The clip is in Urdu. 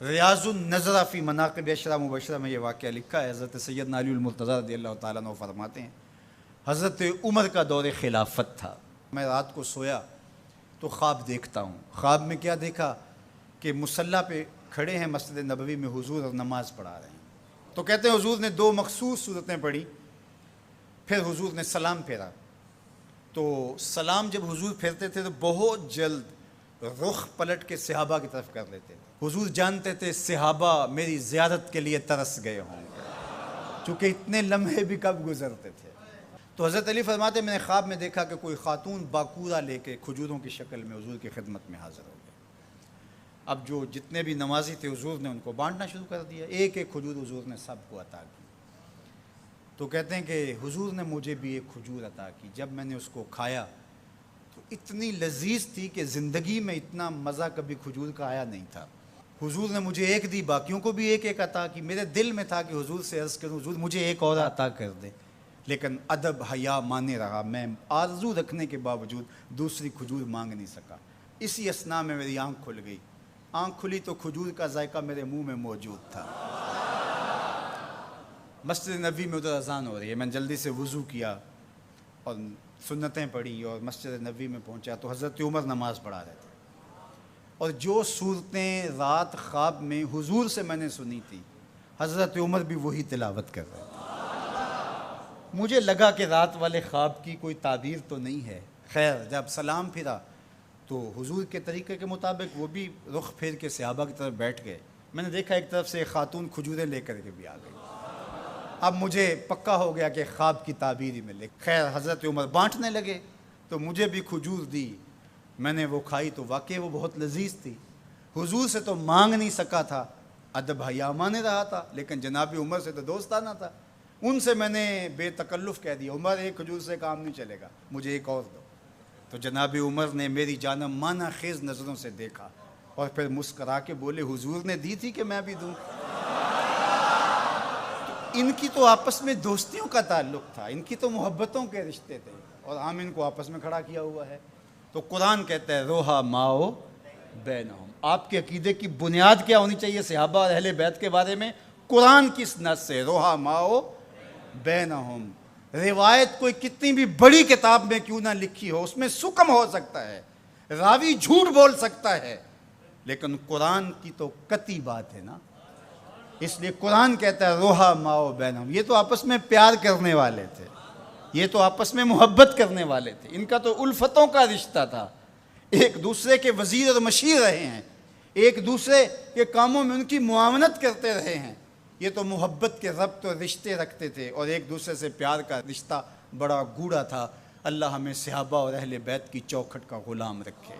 ریاض النظرہ فی مناقب عشرہ مبشرہ میں یہ واقعہ لکھا ہے۔ حضرت سیدنا علی المرتضیٰ رضی اللہ تعالیٰ عنہ فرماتے ہیں، حضرت عمر کا دور خلافت تھا، میں رات کو سویا تو خواب دیکھتا ہوں۔ خواب میں کیا دیکھا کہ مصلی پہ کھڑے ہیں مسجد نبوی میں حضور اور نماز پڑھا رہے ہیں۔ تو کہتے ہیں حضور نے دو مخصوص صورتیں پڑھی، پھر حضور نے سلام پھیرا۔ تو سلام جب حضور پھیرتے تھے تو بہت جلد رخ پلٹ کے صحابہ کی طرف کر لیتے تھے۔ حضور جانتے تھے صحابہ میری زیارت کے لیے ترس گئے ہوں گے، چونکہ اتنے لمحے بھی کب گزرتے تھے۔ تو حضرت علی فرماتے ہیں میں نے خواب میں دیکھا کہ کوئی خاتون باکورہ لے کے کھجوروں کی شکل میں حضور کی خدمت میں حاضر ہو گئی۔ اب جو جتنے بھی نمازی تھے حضور نے ان کو بانٹنا شروع کر دیا، ایک ایک کھجور حضور نے سب کو عطا کی۔ تو کہتے ہیں کہ حضور نے مجھے بھی ایک کھجور عطا کی، جب میں نے اس کو کھایا تو اتنی لذیذ تھی کہ زندگی میں اتنا مزہ کبھی کھجور کا آیا نہیں تھا۔ حضور نے مجھے ایک دی، باقیوں کو بھی ایک ایک عطا کی۔ میرے دل میں تھا کہ حضور سے عرض کروں حضور مجھے ایک اور عطا کر دے، لیکن ادب حیا مانے رہا، میں آرزو رکھنے کے باوجود دوسری کھجور مانگ نہیں سکا۔ اسی اثناء میں میری آنکھ کھل گئی، آنکھ کھلی تو کھجور کا ذائقہ میرے منہ میں موجود تھا۔ مسجد نبوی میں ادھر اذان ہو رہی ہے، میں نے جلدی سے وضو کیا اور سنتیں پڑھی اور مسجد نبوی میں پہنچا تو حضرت عمر نماز پڑھا رہے تھے، اور جو صورتیں رات خواب میں حضور سے میں نے سنی تھی حضرت عمر بھی وہی تلاوت کر رہے تھے۔ مجھے لگا کہ رات والے خواب کی کوئی تعبیر تو نہیں ہے۔ خیر جب سلام پھرا تو حضور کے طریقے کے مطابق وہ بھی رخ پھیر کے صحابہ کی طرف بیٹھ گئے۔ میں نے دیکھا ایک طرف سے ایک خاتون کھجوریں لے کر کے بھی آ گئی۔ اب مجھے پکا ہو گیا کہ خواب کی تعبیر ہی ملے۔ خیر حضرت عمر بانٹنے لگے تو مجھے بھی کھجور دی، میں نے وہ کھائی تو واقعی وہ بہت لذیذ تھی۔ حضور سے تو مانگ نہیں سکا تھا، ادب حیا مانے رہا تھا، لیکن جناب عمر سے تو دوستانہ تھا۔ ان سے میں نے بے تکلف کہہ دیا عمر ایک کھجور سے کام نہیں چلے گا، مجھے ایک اور دو۔ تو جناب عمر نے میری جانب معنی خیز نظروں سے دیکھا اور پھر مسکرا کے بولے حضور نے دی تھی کہ میں بھی دوں۔ ان کی تو آپس میں دوستیوں کا تعلق تھا، ان کی تو محبتوں کے رشتے تھے، اور ہم ان کو آپس میں کھڑا کیا ہوا ہے۔ تو قرآن کہتا ہے روحا ماؤ بینہم۔ آپ کے عقیدے کی بنیاد کیا ہونی چاہیے صحابہ اور اہل بیت کے بارے میں؟ قرآن کی سنت سے روحا ماؤ بینہم۔ روایت کوئی کتنی بھی بڑی کتاب میں کیوں نہ لکھی ہو، اس میں سکم ہو سکتا ہے، راوی جھوٹ بول سکتا ہے، لیکن قرآن کی تو قطعی بات ہے نا۔ اس لیے قرآن کہتا ہے روحا ماؤ بینہم۔ یہ تو آپس میں پیار کرنے والے تھے، یہ تو آپس میں محبت کرنے والے تھے، ان کا تو الفتوں کا رشتہ تھا، ایک دوسرے کے وزیر اور مشیر رہے ہیں، ایک دوسرے کے کاموں میں ان کی معاونت کرتے رہے ہیں۔ یہ تو محبت کے ربط اور رشتے رکھتے تھے، اور ایک دوسرے سے پیار کا رشتہ بڑا گوڑا تھا۔ اللہ ہمیں صحابہ اور اہل بیت کی چوکھٹ کا غلام رکھے۔